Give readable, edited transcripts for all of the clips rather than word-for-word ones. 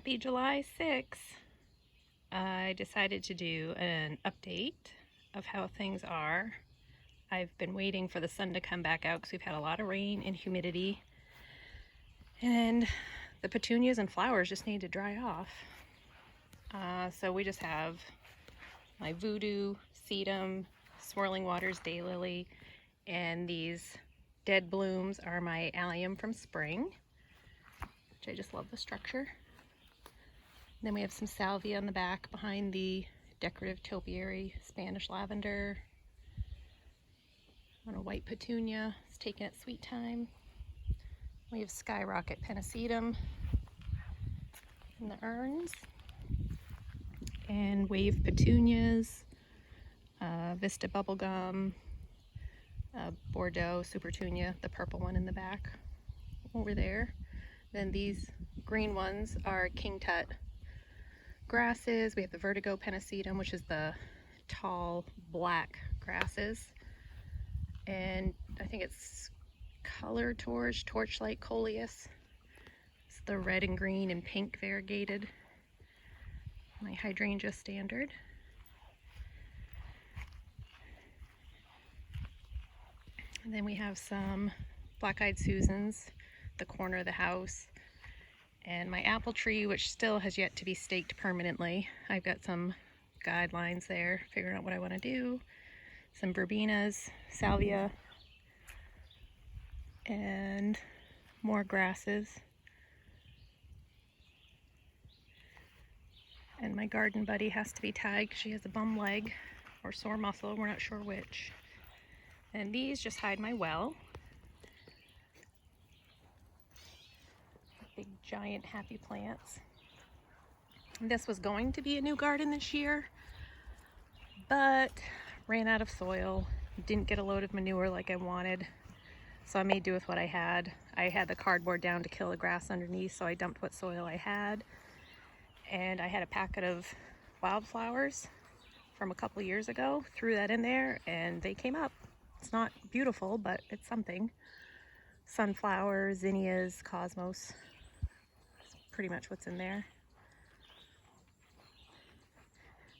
Happy July 6th. I decided to do an update of how things are. I've been waiting for the sun to come back out because we've had a lot of rain and humidity, and the petunias and flowers just need to dry off. So we just have my voodoo, sedum, swirling waters daylily, and these dead blooms are my allium from spring, which I just love the structure. Then we have some salvia on the back behind the decorative topiary Spanish lavender. On a white petunia, it's taking its sweet time. We have skyrocket pennisetum in the urns, and wave petunias, vista bubblegum, Bordeaux supertunia, the purple one in the back over there. Then these green ones are king tut grasses. We have the vertigo pennisetum, which is the tall black grasses, and I think it's color torchlight coleus. It's the red and green and pink variegated. My hydrangea standard. And then we have some black-eyed Susans, the corner of the house, and my apple tree, which still has yet to be staked permanently. I've got some guidelines there, figuring out what I want to do. Some verbenas, salvia, and more grasses. And my garden buddy has to be tied because she has a bum leg or sore muscle, we're not sure which. And these just hide my well. Big giant happy plants. And this was going to be a new garden this year, but ran out of soil, didn't get a load of manure like I wanted, so I made do with what I had. I had the cardboard down to kill the grass underneath, so I dumped what soil I had, and I had a packet of wildflowers from a couple years ago, threw that in there, and they came up. It's not beautiful, but it's something. Sunflowers, zinnias, cosmos, pretty much what's in there.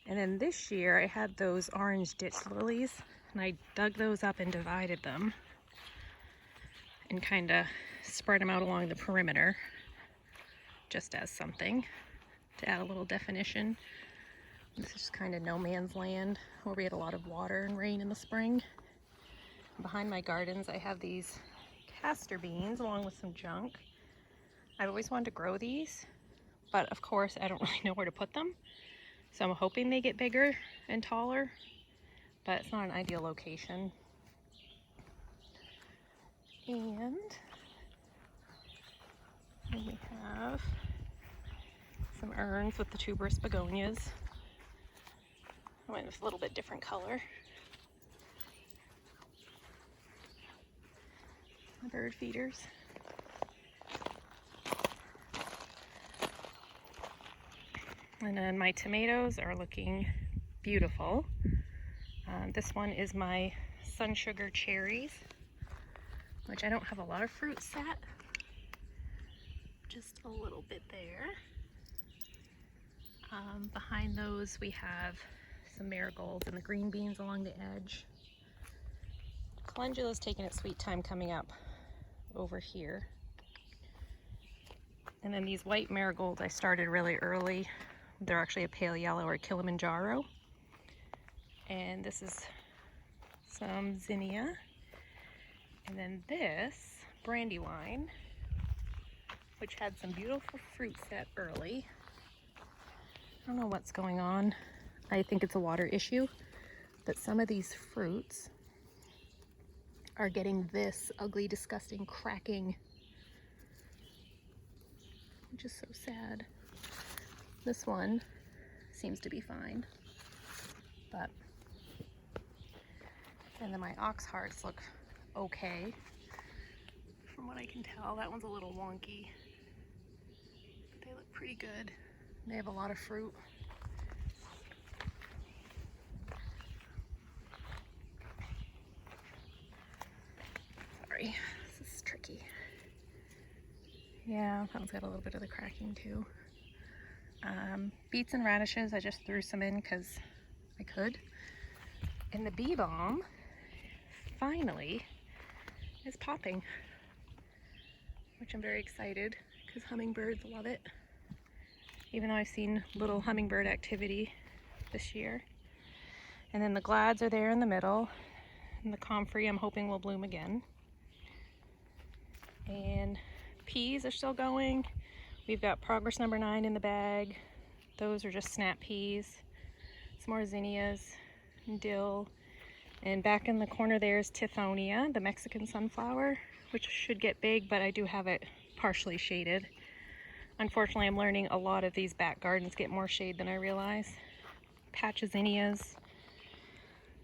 And then this year I had those orange ditch lilies, and I dug those up and divided them and kind of spread them out along the perimeter just as something to add a little definition. This is kind of no man's land where we had a lot of water and rain in the spring. Behind my gardens I have these castor beans along with some junk. I've always wanted to grow these, but of course I don't really know where to put them. So I'm hoping they get bigger and taller, but it's not an ideal location. And then we have some urns with the tuberous begonias. I went with a little bit different color. The bird feeders. And then my tomatoes are looking beautiful. This one is my sun sugar cherries, which I don't have a lot of fruit set, just a little bit there. Behind those we have some marigolds and the green beans along the edge. Calendula's taking its sweet time coming up over here. And then these white marigolds I started really early. They're actually a pale yellow or Kilimanjaro. And this is some zinnia. And then this brandywine, which had some beautiful fruit set early. I don't know what's going on. I think it's a water issue, but some of these fruits are getting this ugly, disgusting cracking, which is so sad. This one seems to be fine, but, and then my ox hearts look okay from what I can tell. That one's a little wonky, but they look pretty good. They have a lot of fruit. Sorry, this is tricky. Yeah, that one's got a little bit of the cracking too. Beets and radishes, I just threw some in because I could. And the bee balm finally is popping, which I'm very excited because hummingbirds love it. Even though I've seen little hummingbird activity this year. And then the glads are there in the middle. And the comfrey I'm hoping will bloom again. And peas are still going. We've got progress number 9 in the bag. Those are just snap peas. Some more zinnias and dill. And back in the corner there is Tithonia, the Mexican sunflower, which should get big, but I do have it partially shaded. Unfortunately, I'm learning a lot of these back gardens get more shade than I realize. Patch of zinnias.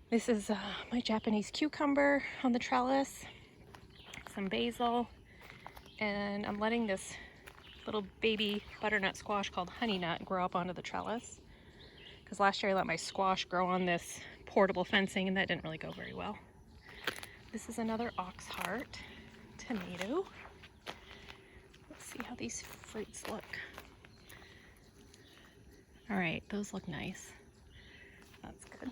This is my Japanese cucumber on the trellis. Some basil. And I'm letting this little baby butternut squash called Honey Nut grow up onto the trellis. Because last year I let my squash grow on this portable fencing and that didn't really go very well. This is another oxheart tomato. Let's see how these fruits look. All right, those look nice. That's good.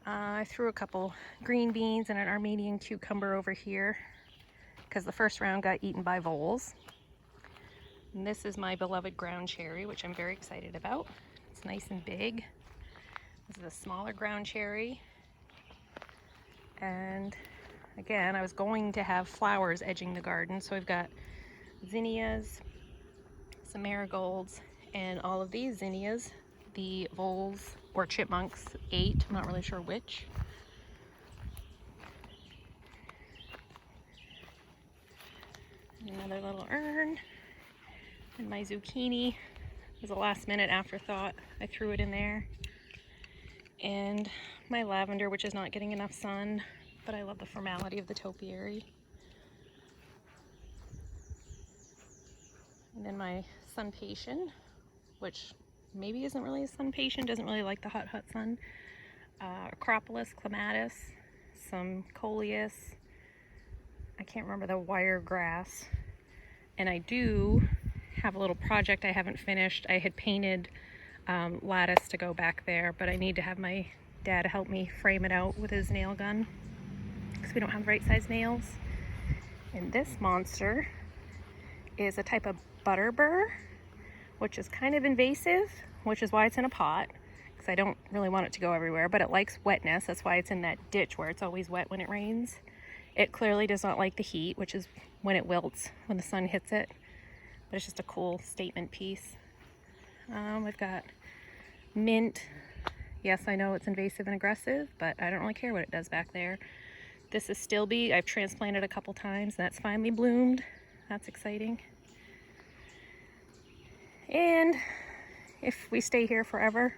I threw a couple green beans and an Armenian cucumber over here because the first round got eaten by voles. And this is my beloved ground cherry, which I'm very excited about. It's nice and big. This is a smaller ground cherry. And again, I was going to have flowers edging the garden, so I've got zinnias, some marigolds, and all of these zinnias the voles or chipmunks ate. I'm not really sure which. Another little urn. And my zucchini was a last minute afterthought. I threw it in there. And my lavender, which is not getting enough sun, but I love the formality of the topiary. And then my sun patient, which maybe isn't really a sun patient, doesn't really like the hot sun. Acropolis, clematis, some coleus. I can't remember the wiregrass. And I do have a little project I haven't finished. I had painted lattice to go back there, but I need to have my dad help me frame it out with his nail gun because we don't have the right size nails. And this monster is a type of butterbur, which is kind of invasive, which is why it's in a pot, because I don't really want it to go everywhere, but it likes wetness. That's why it's in that ditch where it's always wet when it rains. It clearly does not like the heat, which is when it wilts, when the sun hits it. But it's just a cool statement piece. We've got mint. Yes, I know it's invasive and aggressive, but I don't really care what it does back there. This is Stilby. I've transplanted a couple times. That's finally bloomed. That's exciting. And if we stay here forever,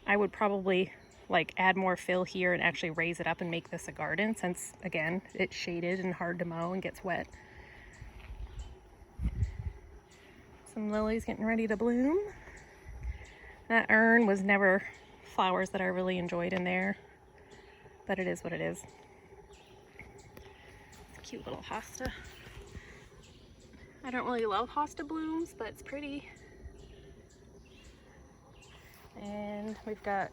I would probably like add more fill here and actually raise it up and make this a garden, since again, it's shaded and hard to mow and gets wet. Some lilies getting ready to bloom. That urn was never flowers that I really enjoyed in there, but it is what it is. It's a cute little hosta. I don't really love hosta blooms, but it's pretty. And we've got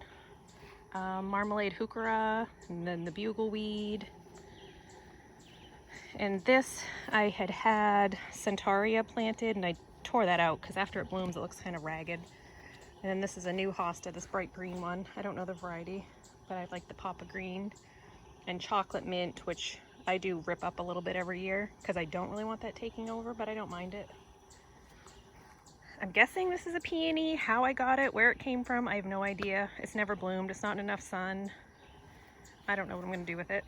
marmalade heuchera, and then the bugleweed. And this, I had centaurea planted, and I tore that out because after it blooms, it looks kind of ragged. And then this is a new hosta, this bright green one. I don't know the variety, but I like the pop of green. And chocolate mint, which I do rip up a little bit every year because I don't really want that taking over, but I don't mind it. I'm guessing this is a peony. How I got it, where it came from, I have no idea. It's never bloomed. It's not enough sun. I don't know what I'm going to do with it.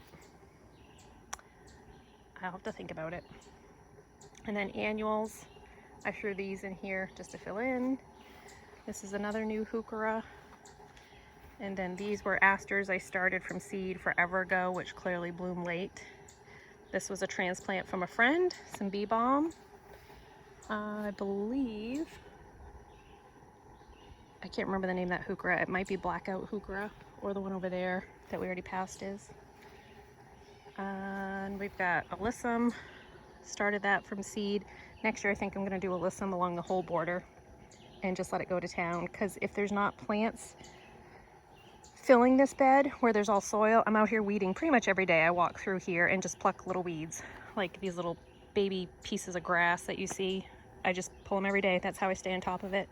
I'll have to think about it. And then annuals. I threw these in here just to fill in. This is another new heuchera. And then these were asters I started from seed forever ago, which clearly bloom late. This was a transplant from a friend, some bee balm. I believe, I can't remember the name of that heuchera. It might be blackout heuchera, or the one over there that we already passed is. And we've got alyssum, started that from seed. Next year I think I'm going to do alyssum along the whole border. and just let it go to town, because if there's not plants filling this bed where there's all soil, I'm out here weeding pretty much every day. I walk through here and just pluck little weeds, like these little baby pieces of grass that you see. I just pull them every day. That's how I stay on top of it.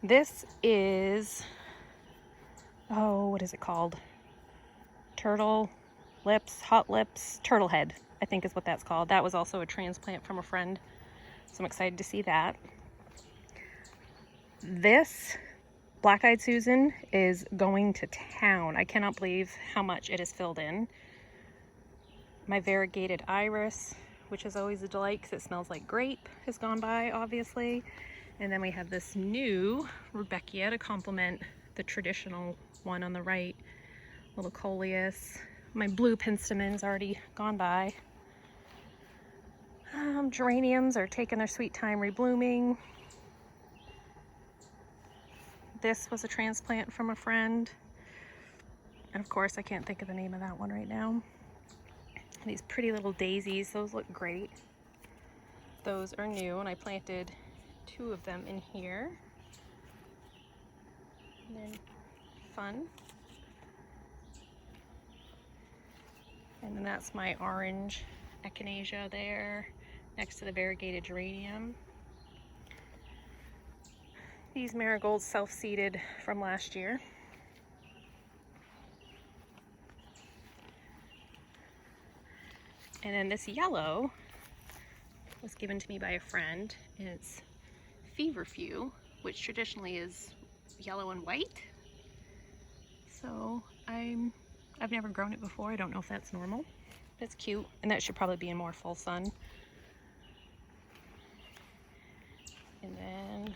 This is, oh, what is it called? Turtle lips, hot lips, turtle head, I think is what that's called. That was also a transplant from a friend, so I'm excited to see that. This Black-Eyed Susan is going to town. I cannot believe how much it is filled in. My variegated iris, which is always a delight because it smells like grape, has gone by, obviously. And then we have this new Rudbeckia to complement the traditional one on the right, little coleus. My blue penstemons already gone by. Geraniums are taking their sweet time reblooming. This was a transplant from a friend. And of course, I can't think of the name of that one right now. These pretty little daisies, those look great. Those are new, and I planted 2 of them in here. And then fun. And then that's my orange echinacea there, next to the variegated geranium. These marigolds self-seeded from last year. And then this yellow was given to me by a friend, and it's feverfew, which traditionally is yellow and white. So I've never grown it before. I don't know if that's normal. But it's cute, and that should probably be in more full sun. And then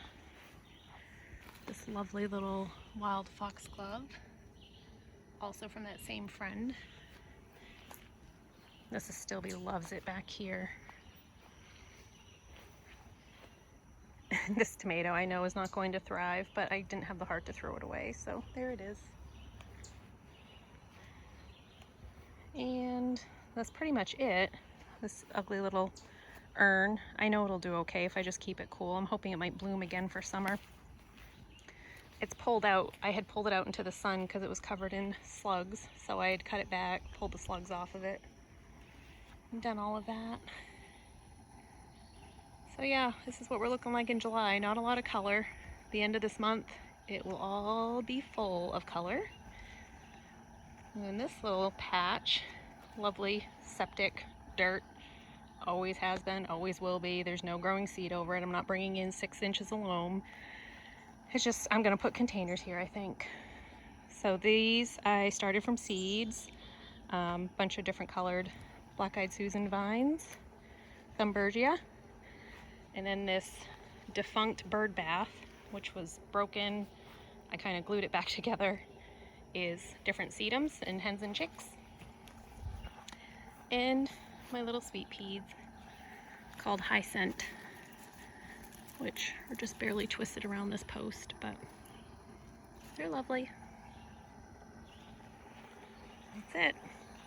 this lovely little wild foxglove, also from that same friend. Mrs. Stilby loves it back here. This tomato I know is not going to thrive, but I didn't have the heart to throw it away, so there it is. And that's pretty much it. This ugly little urn. I know it'll do okay if I just keep it cool. I'm hoping it might bloom again for summer. It's pulled out. I had pulled it out into the sun because it was covered in slugs, so I had cut it back, pulled the slugs off of it, and done all of that. So yeah, this is what we're looking like in July. Not a lot of color. The end of this month, it will all be full of color. And then this little patch, lovely septic dirt, always has been, always will be. There's no growing seed over it. I'm not bringing in 6 inches of loam. It's just, I'm gonna put containers here, I think. So these, I started from seeds, bunch of different colored Black-Eyed Susan vines, Thumbergia, and then this defunct bird bath, which was broken. I kind of glued it back together, is different sedums and hens and chicks. And my little sweet peas called High Scent, which are just barely twisted around this post, but they're lovely. That's it.